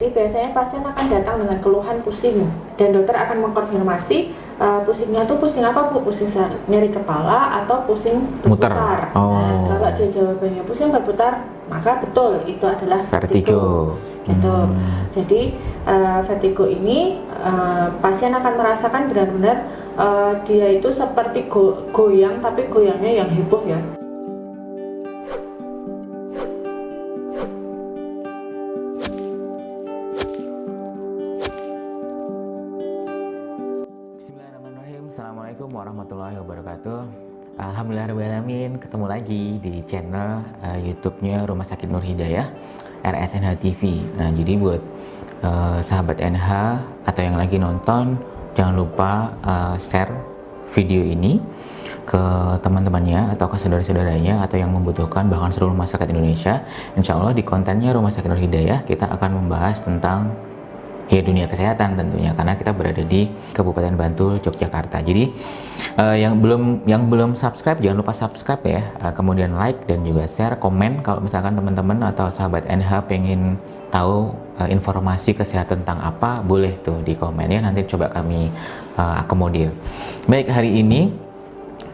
Jadi biasanya pasien akan datang dengan keluhan pusing dan dokter akan mengkonfirmasi pusingnya tuh pusing apa Bu? Pusing nyeri kepala atau pusing berputar. Nah, kalau dia jawabannya pusing berputar, maka betul itu adalah vertigo. Gitu. Jadi vertigo ini pasien akan merasakan benar-benar dia itu seperti goyang, tapi goyangnya yang heboh ya. Assalamualaikum warahmatullahi wabarakatuh. Alhamdulillahirrahmanirrahim, ketemu lagi di channel YouTube-nya Rumah Sakit Nur Hidayah RSNH TV. Nah, jadi buat sahabat NH atau yang lagi nonton, jangan lupa share video ini ke teman-temannya atau ke saudara-saudaranya atau yang membutuhkan, bahkan seluruh masyarakat Indonesia. Insya Allah di kontennya Rumah Sakit Nur Hidayah kita akan membahas tentang ya dunia kesehatan tentunya, karena kita berada di Kabupaten Bantul, Yogyakarta. Jadi yang belum subscribe jangan lupa subscribe ya, kemudian like dan juga share, komen kalau misalkan teman-teman atau sahabat NH pengen tahu informasi kesehatan tentang apa, boleh tuh di komen ya, nanti coba kami akomodir. Baik, hari ini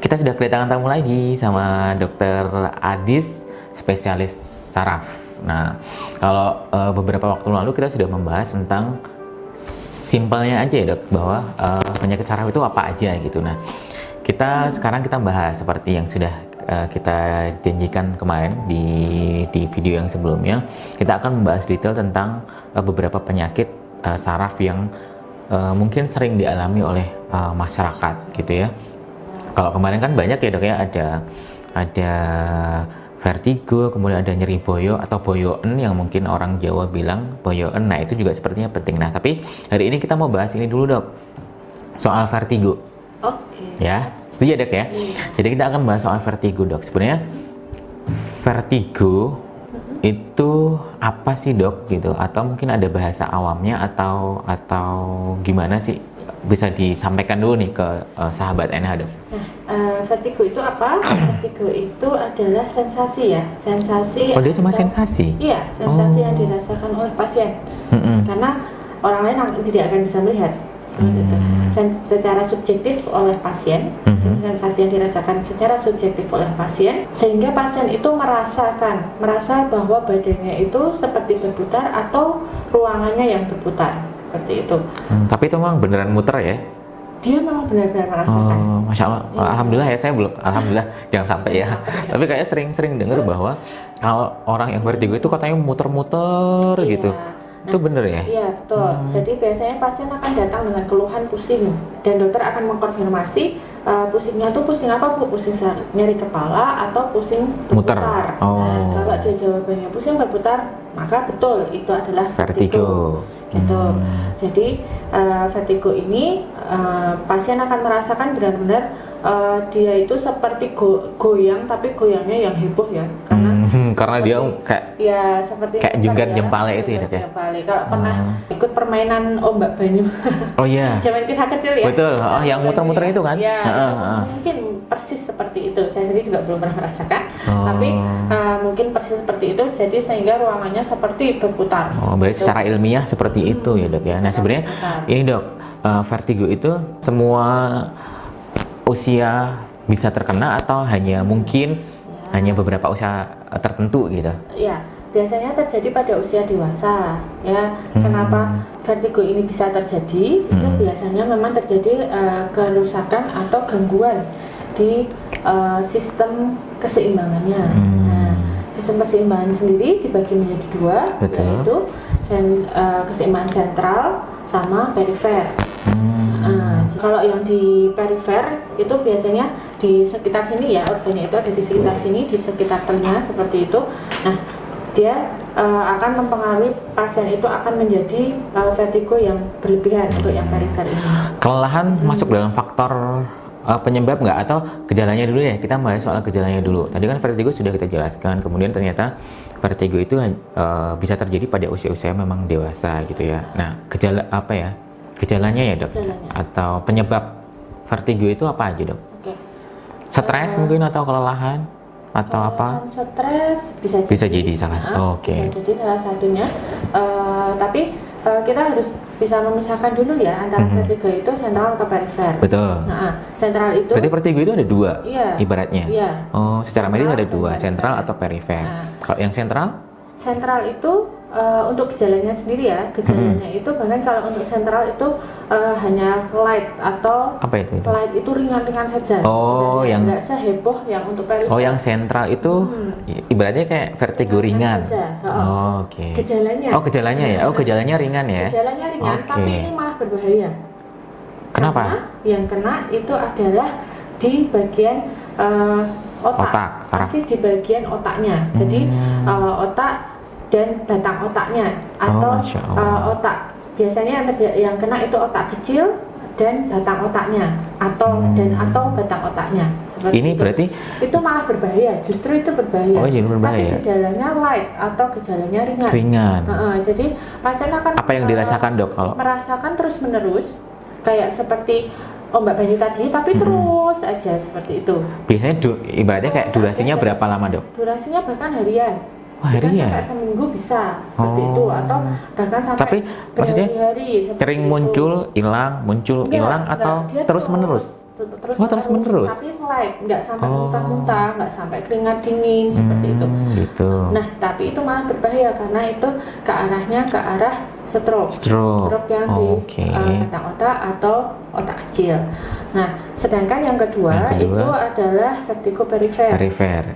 kita sudah kedatangan tamu lagi sama Dokter Adis, spesialis saraf. Nah, kalau beberapa waktu lalu kita sudah membahas tentang simpelnya aja ya dok, bahwa penyakit saraf itu apa aja gitu. Nah, sekarang kita bahas seperti yang sudah kita janjikan kemarin di video yang sebelumnya. Kita akan membahas detail tentang beberapa penyakit saraf yang mungkin sering dialami oleh masyarakat gitu ya. Kalau kemarin kan banyak ya dok ya, ada vertigo, kemudian ada nyeri boyo atau boyoen yang mungkin orang Jawa bilang boyoen. Nah, itu juga sepertinya penting. Nah, tapi hari ini kita mau bahas ini dulu dok, soal vertigo. Oke. Ya, setuju ya dok ya? Jadi kita akan bahas soal vertigo dok. Sebenarnya vertigo itu apa sih dok gitu? Atau mungkin ada bahasa awamnya atau gimana sih? Bisa disampaikan dulu nih ke sahabat NH dok. Vertigo itu apa? Vertigo itu adalah sensasi ya, sensasi. Oh, dia cuma sensasi? Iya, sensasi yang dirasakan oleh pasien. Karena orang lain tidak akan bisa melihat. Secara subjektif oleh pasien, sensasi yang dirasakan secara subjektif oleh pasien, sehingga pasien itu merasa bahwa badannya itu seperti berputar atau ruangannya yang berputar, seperti itu. Tapi itu memang beneran muter ya? Dia memang benar-benar merasakan. Masya Allah, alhamdulillah ya, saya belum, alhamdulillah jangan sampai ya. Tapi kayak sering dengar bahwa kalau orang yang vertigo itu katanya muter-muter gitu. Itu bener ya? Iya, betul. Jadi biasanya pasien akan datang dengan keluhan pusing dan dokter akan mengkonfirmasi pusingnya tuh pusing apa Bu? Pusing nyeri kepala atau pusing berputar. Nah, kalau dia jawabannya pusing berputar, maka betul itu adalah vertigo. Gitu. Jadi vertigo ini pasien akan merasakan benar-benar dia itu seperti goyang, tapi goyangnya yang heboh ya, karena dia kayak jungkat jempale itu ya dok ya. Kalau pernah ikut permainan ombak banyu. Oh iya. Zaman kita kecil ya. Betul. Yang muter-muter itu kan. Iya. Mungkin persis seperti itu. Saya sendiri juga belum pernah merasakan. Tapi mungkin persis seperti itu. Jadi sehingga ruangannya seperti berputar. Berarti secara ilmiah seperti itu ya dok ya. Nah sebenarnya ini dok, vertigo itu semua usia bisa terkena atau hanya mungkin hanya beberapa usia tertentu gitu? Iya, biasanya terjadi pada usia dewasa ya. Kenapa vertigo ini bisa terjadi? Itu biasanya memang terjadi kerusakan atau gangguan di sistem keseimbangannya. Nah, sistem keseimbangan sendiri dibagi menjadi dua, yaitu keseimbangan sentral sama perifer. Kalau yang di perifer itu biasanya di sekitar sini ya, organnya itu ada di sekitar sini, di sekitar telinga seperti itu. Nah, dia akan mempengaruhi pasien itu akan menjadi vertigo yang berlebihan untuk yang perifer ini. Kelelahan masuk dalam faktor penyebab nggak, atau gejalanya dulu ya? Kita bahas soal gejalanya dulu. Tadi kan vertigo sudah kita jelaskan, kemudian ternyata vertigo itu bisa terjadi pada usia-usia memang dewasa gitu ya. Nah, gejala apa ya? Gejalanya ya dok? Atau penyebab vertigo itu apa aja dok? Stres mungkin atau kelelahan? atau apa? Stres Bisa jadi salah satu. Oke. Bisa jadi salah satunya. Tapi kita harus bisa memisahkan dulu ya antara vertigo itu sentral atau perifer. Betul. Nah, sentral itu. Berarti vertigo itu ada dua, iya, ibaratnya. Iya. Oh, secara medis ada dua, sentral atau perifer. Nah, kalau yang sentral? Sentral itu untuk gejalanya sendiri ya, gejalanya itu bahkan kalau untuk sentral itu hanya light atau apa itu? Light itu ringan-ringan saja. Oh, yang nggak seheboh yang untuk perifer. Oh, yang sentral itu ibaratnya kayak vertigo ringan. Oh, Oke. Gejalanya. Oh, gejalanya ya. Oh, gejalanya ringan ya. Gejalanya ringan, tapi ini malah berbahaya. Kenapa? Karena yang kena itu adalah di bagian otak, saraf. masih di bagian otaknya. Jadi otak dan batang otaknya atau otak. Biasanya yang kena itu otak kecil dan batang otaknya atau batang otaknya. Seperti ini itu. Berarti itu malah berbahaya. Justru itu berbahaya. Oh, jadi berbahaya. Tapi gejalanya light atau gejalanya ringan. Ringan. Jadi pasien akan apa yang dirasakan, Dok, kalau merasakan terus-menerus kayak seperti ombak banyu tadi, tapi terus aja seperti itu. Biasanya ibaratnya kayak durasinya berapa lama, Dok? Durasinya bahkan harian. Harian? Sampai seminggu bisa seperti itu, atau bahkan sampai tapi maksudnya berhari-hari sering muncul, hilang, atau terus-menerus? Terus menerus. Tapi slide, nggak sampai muntah-muntah, nggak sampai keringat dingin seperti itu. Gitu. Nah, tapi itu malah berbahaya karena itu ke arah stroke yang di batang otak atau otak kecil. Nah, sedangkan yang kedua itu adalah vertigo perifer.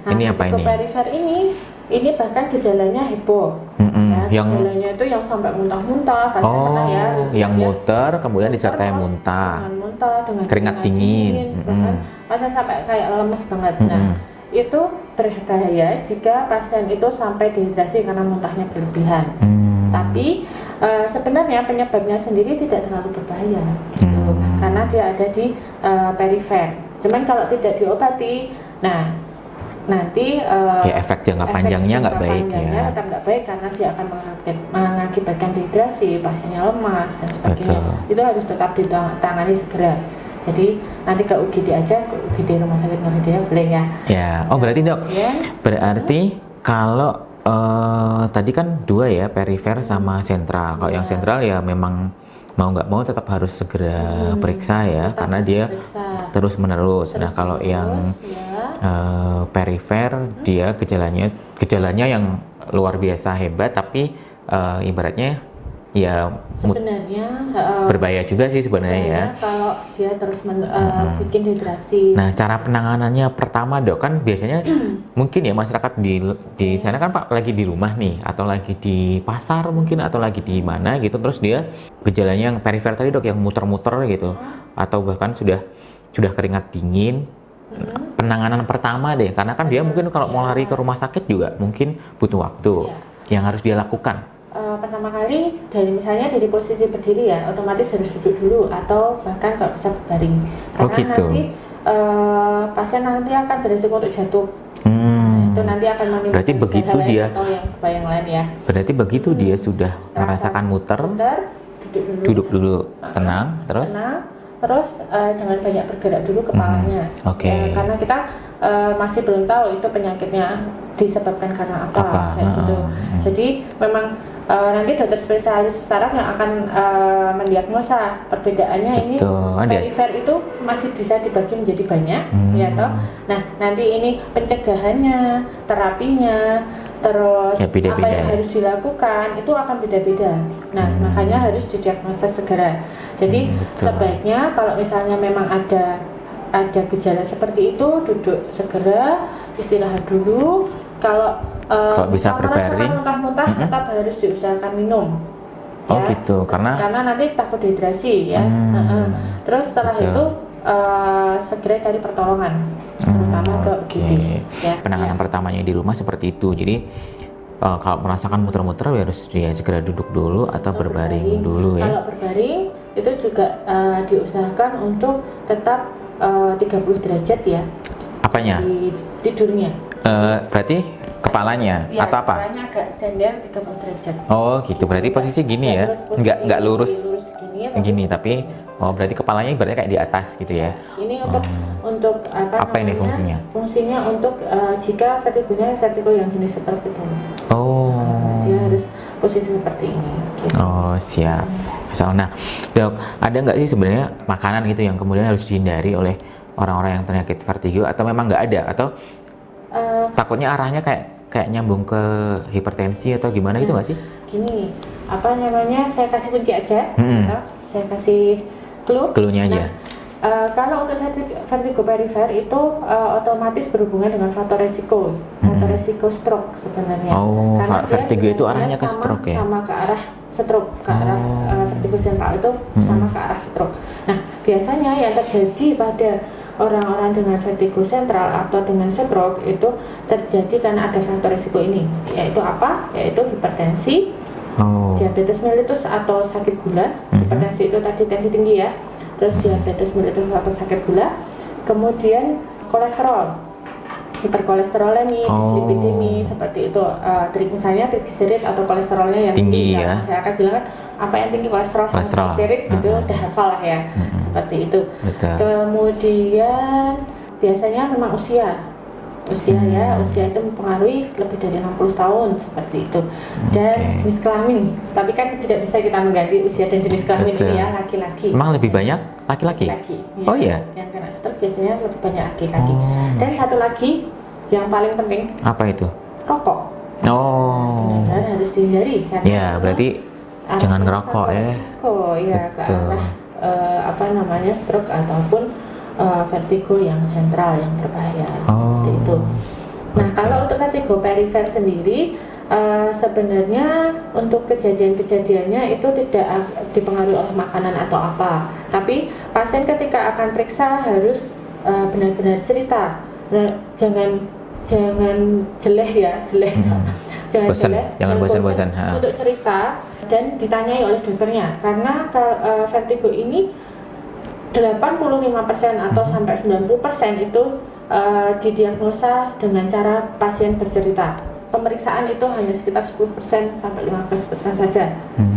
Nah, ini apa ini? Perifer ini bahkan gejalanya heboh. Gejalanya itu yang sampai muntah-muntah, yang muter kemudian disertai muntah, dengan keringat dingin. Bahkan pasien sampai kayak lemes banget. Nah, itu berbahaya jika pasien itu sampai dehidrasi karena muntahnya berlebihan. Tapi sebenarnya penyebabnya sendiri tidak terlalu berbahaya, gitu. Karena dia ada di perifer. Cuman kalau tidak diobati, nanti efek jangka panjangnya nggak baik ya. Tetap nggak baik karena dia akan mengakibatkan dehidrasi, pasiennya lemas dan sebagainya. Betul. Itu harus tetap ditangani segera. Jadi nanti ke UGD aja, ke UGD Rumah Sakit Nur Hidayah boleh ya. Ya, berarti, Dok. Berarti kalau tadi kan dua ya, perifer sama sentral. Kalau yang sentral ya memang mau nggak mau tetap harus segera periksa ya, karena dia terus menerus. Nah, kalau yang perifer dia gejalanya yang luar biasa hebat, tapi ibaratnya ya sebenarnya berbahaya juga sih sebenarnya ya kalau dia terus bikin dehidrasi. Nah, cara penanganannya pertama, Dok, kan biasanya mungkin ya masyarakat di sana kan Pak lagi di rumah nih, atau lagi di pasar mungkin, atau lagi di mana gitu, terus dia gejalanya yang perifer tadi, Dok, yang muter-muter gitu, atau bahkan sudah keringat dingin. Penanganan pertama deh, karena kan dia mungkin kalau mau lari ke rumah sakit juga mungkin butuh waktu. Yang harus dia lakukan pertama kali dari posisi berdiri ya, otomatis harus duduk dulu atau bahkan kalau bisa berbaring, karena nanti pasien nanti akan berisiko untuk jatuh. Itu nanti akan menimbulkan berarti begitu dia atau yang lain ya. Berarti begitu dia sudah merasakan muter, duduk dulu, tenang, terus jangan banyak bergerak dulu kepalanya. Karena kita masih belum tahu itu penyakitnya disebabkan karena apa. Gitu. Jadi memang nanti dokter spesialis saraf yang akan mendiagnosa perbedaannya. Ini perifer itu masih bisa dibagi menjadi banyak, ya toh. Nah, nanti ini pencegahannya, terapinya, terus apa yang harus dilakukan itu akan beda-beda. Nah, makanya harus didiagnosa segera. Jadi sebaiknya kalau misalnya memang ada gejala seperti itu, duduk segera, istirahat dulu. Kalau bisa berbaring, muntah-muntah tetap harus diusahakan minum. Gitu, karena nanti takut dehidrasi ya. Terus setelah itu segera cari pertolongan, terutama ke UGD. Penanganan pertamanya di rumah seperti itu. Jadi kalau merasakan muter-muter harus dia segera duduk dulu atau berbaring dulu ya. Kalau berbaring itu juga diusahakan untuk tetap 30 derajat ya. Apanya? Tidurnya. Berarti kepalanya atau apa? Kepalanya agak sender 30 derajat. Oh gitu, berarti posisi gini ya, nggak lurus gini, tapi Oh, berarti kepalanya ibaratnya kayak di atas gitu ya? Ini untuk Apa ini namanya? fungsinya? Fungsinya untuk jika vertigonya vertigo yang jenis stroke itu. Oh. Dia harus posisi seperti ini. Gitu. Oh, siap. Nah, dok, ada nggak sih sebenarnya makanan gitu yang kemudian harus dihindari oleh orang-orang yang penyakit vertigo, atau memang nggak ada, atau takutnya arahnya kayak nyambung ke hipertensi atau gimana gitu nggak sih? Gini, apa namanya? Saya kasih kunci aja. Atau saya kasih clue. Clue-nya aja. Kalau untuk vertigo perifer itu otomatis berhubungan dengan faktor resiko stroke sebenarnya. Oh, karena vertigo itu arahnya ke stroke ya? Sama ke arah stroke, ke arah vertigo sentral itu sama ke arah stroke. Nah, biasanya yang terjadi pada orang-orang dengan vertigo sentral atau dengan stroke itu terjadi karena ada faktor resiko ini, yaitu apa? Yaitu hipertensi, diabetes mellitus atau sakit gula. Hipertensi itu tadi tensi tinggi ya. Terus diabetes mellitus atau sakit gula, kemudian kolesterol, hiperkolesterolemi, dislipidemi, seperti itu. Misalnya triglycerid atau kolesterolnya yang tinggi ya. Masyarakat bilang kan, apa yang tinggi kolesterol, triglycerid gitu, udah hafal lah ya. Seperti itu. Betul. Kemudian biasanya memang usia ya, usia itu mempengaruhi lebih dari 60 tahun seperti itu. Dan jenis kelamin, tapi kan tidak bisa kita mengganti usia dan jenis kelamin ini ya, laki-laki. Emang lebih banyak laki-laki? Ya. Oh iya? Yang kena stroke biasanya lebih banyak laki-laki. Dan satu lagi yang paling penting, apa itu? rokok. Benar-benar harus dihindari karena ya, berarti jangan ngerokok ya. Ke arah stroke ataupun vertigo yang sentral yang berbahaya. Seperti itu. Nah, kalau untuk vertigo perifer sendiri sebenarnya untuk kejadian-kejadiannya itu tidak dipengaruhi oleh makanan atau apa. Tapi pasien ketika akan periksa harus benar-benar cerita. Nah, jangan jeleh ya. Jangan bosan untuk cerita dan ditanyai oleh dokternya, karena vertigo ini 85% atau sampai 90% itu didiagnosa dengan cara pasien bercerita. Pemeriksaan itu hanya sekitar 10% sampai 15% saja.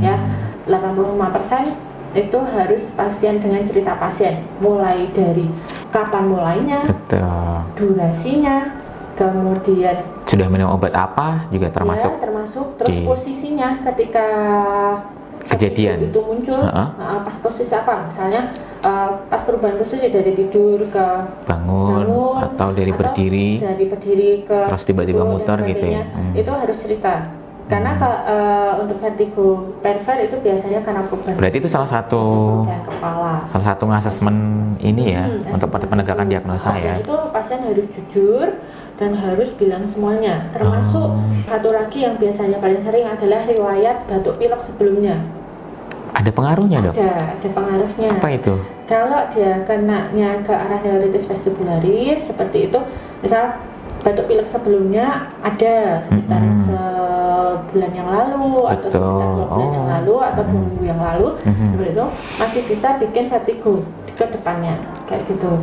Ya, 85% itu harus pasien dengan cerita pasien, mulai dari kapan mulainya, durasinya, kemudian sudah minum obat apa juga termasuk. Ya, termasuk terus posisinya ketika kejadian itu muncul, pas posisi apa, misalnya pas perubahan posisi dari tidur ke bangun atau dari berdiri ke terus tiba-tiba muter gitu ya. Itu harus cerita, karena untuk vertigo perifer itu biasanya karena perubahan. Berarti itu salah satu asesmen ini ya, untuk penegakan diagnosa ya. Itu pasien harus jujur dan harus bilang semuanya, termasuk satu lagi yang biasanya paling sering adalah riwayat batuk pilek sebelumnya. Ada pengaruhnya dok? Ada pengaruhnya. Apa itu? Kalau dia kenanya ke arah neuritis vestibularis seperti itu, misal batuk pilek sebelumnya ada sekitar sebulan yang lalu atau sekitar 2 bulan yang lalu atau 2 minggu yang lalu, seperti itu masih bisa bikin vertigo ke depannya kayak gitu.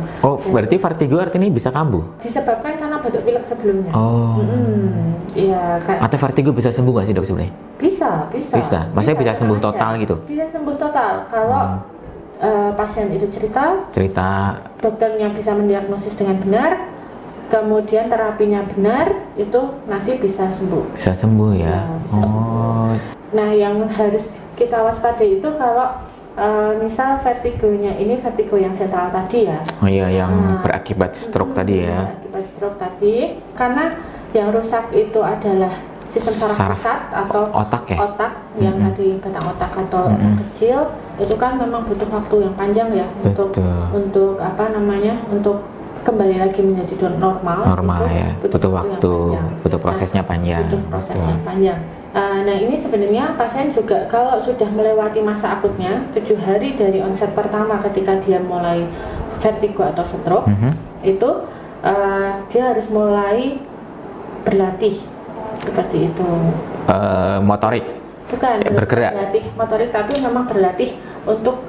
Berarti vertigo artinya bisa kambuh? Disebabkan karena batuk pilek sebelumnya. Iya. Atau vertigo bisa sembuh nggak sih dok sebenarnya? Bisa. Maksudnya bisa sembuh total gitu? Bisa sembuh total kalau pasien itu cerita, dokternya bisa mendiagnosis dengan benar, kemudian terapinya benar, itu nanti bisa sembuh. Bisa sembuh ya. Nah, yang harus kita waspadai itu kalau misal vertigonya ini vertigo yang sentral tadi ya. Yang berakibat stroke tadi ya. Berakibat stroke tadi, karena yang rusak itu adalah sistem saraf pusat atau otak yang tadi batang otak atau otak kecil, itu kan memang butuh waktu yang panjang ya untuk kembali lagi menjadi normal ya. Butuh waktu, butuh prosesnya panjang. Nah, ini sebenarnya pasien juga kalau sudah melewati masa akutnya 7 hari dari onset pertama ketika dia mulai vertigo atau stroke, itu dia harus mulai berlatih seperti itu. Motorik? Bukan, bergerak. Berlatih motorik, tapi memang berlatih untuk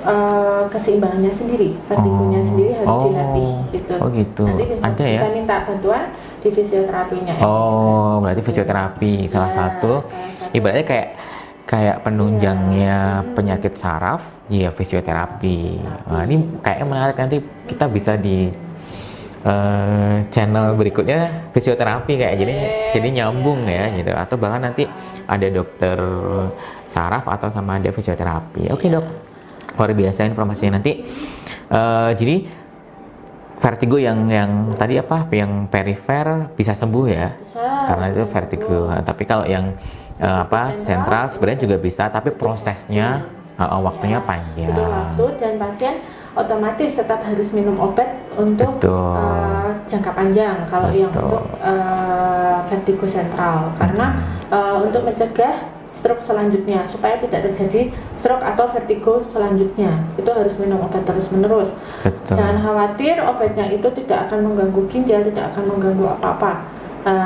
keseimbangannya sendiri. Vertigonya sendiri harus dilatih gitu. Gitu. Nanti bisa minta bantuan di fisioterapinya. Berarti fisioterapi salah satu. Ibaratnya kayak penunjangnya penyakit saraf, ya fisioterapi. Nah, ini kayaknya menarik, nanti kita bisa di channel berikutnya fisioterapi kayak jadi nyambung ya gitu, atau bahkan nanti ada dokter saraf atau sama ada fisioterapi. Oke dok, luar biasa informasinya. Nanti jadi vertigo yang tadi apa, yang perifer bisa sembuh ya, karena itu vertigo. Tapi kalau yang sentral sebenarnya juga bisa, tapi prosesnya waktunya panjang. Butuh waktu, dan pasien otomatis tetap harus minum obat untuk jangka panjang kalau yang untuk vertigo sentral, karena untuk mencegah stroke selanjutnya, supaya tidak terjadi stroke atau vertigo selanjutnya, itu harus minum obat terus menerus. Jangan khawatir, obatnya itu tidak akan mengganggu ginjal, tidak akan mengganggu apa-apa.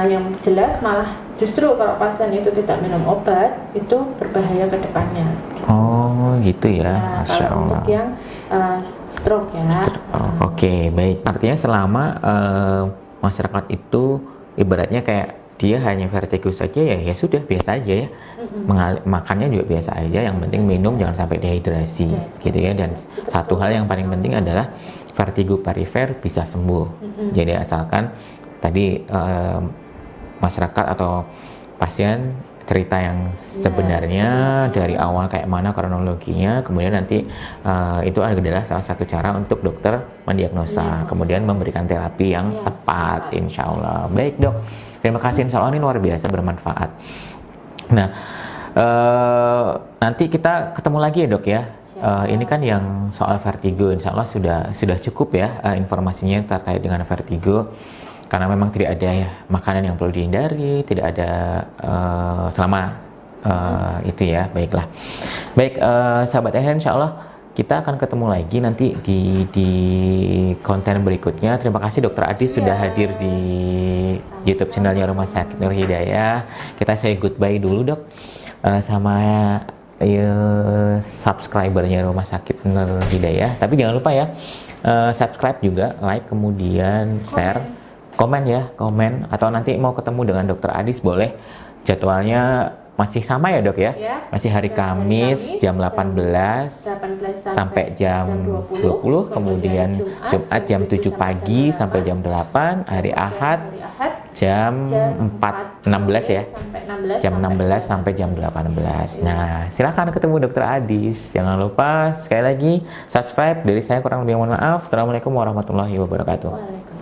Yang jelas malah justru kalau pasien itu tidak minum obat, itu berbahaya ke depannya. Oh gitu ya, Masya kalau Allah. untuk yang stroke ya. Oke, baik. Artinya selama masyarakat itu ibaratnya kayak dia hanya vertigo saja, ya sudah biasa aja ya. Makannya juga biasa aja, yang penting minum, jangan sampai dehidrasi gitu ya. Dan satu hal yang paling penting adalah vertigo perifer bisa sembuh. Jadi asalkan tadi masyarakat atau pasien cerita yang sebenarnya dari awal kayak mana kronologinya, kemudian nanti itu adalah salah satu cara untuk dokter mendiagnosa, kemudian memberikan terapi yang tepat, insya Allah. Baik dok, terima kasih, insya Allah ini luar biasa bermanfaat. Nah, nanti kita ketemu lagi ya dok ya. Ini kan yang soal vertigo, insya Allah sudah cukup ya informasinya terkait dengan vertigo. Karena memang tidak ada ya makanan yang perlu dihindari, tidak ada selama itu ya. Baiklah, baik sahabat NH, insya Allah kita akan ketemu lagi nanti di konten berikutnya. Terima kasih Dokter Adis sudah hadir di YouTube channelnya Rumah Sakit Nur Hidayah. Kita say goodbye dulu dok sama subscribernya Rumah Sakit Nur Hidayah. Tapi jangan lupa ya subscribe juga, like, kemudian share. Komen ya, komen, atau nanti mau ketemu dengan Dokter Adis boleh. Jadwalnya masih sama ya dok ya? Masih hari Kamis jam 18 sampai jam 20, kemudian Jumat jam 7 pagi sampai jam 8, hari Ahad jam 4.16 ya, jam 16 sampai jam 18. Nah silakan ketemu Dokter Adis. Jangan lupa sekali lagi subscribe. Dari saya kurang lebih mohon maaf. Assalamualaikum warahmatullahi wabarakatuh.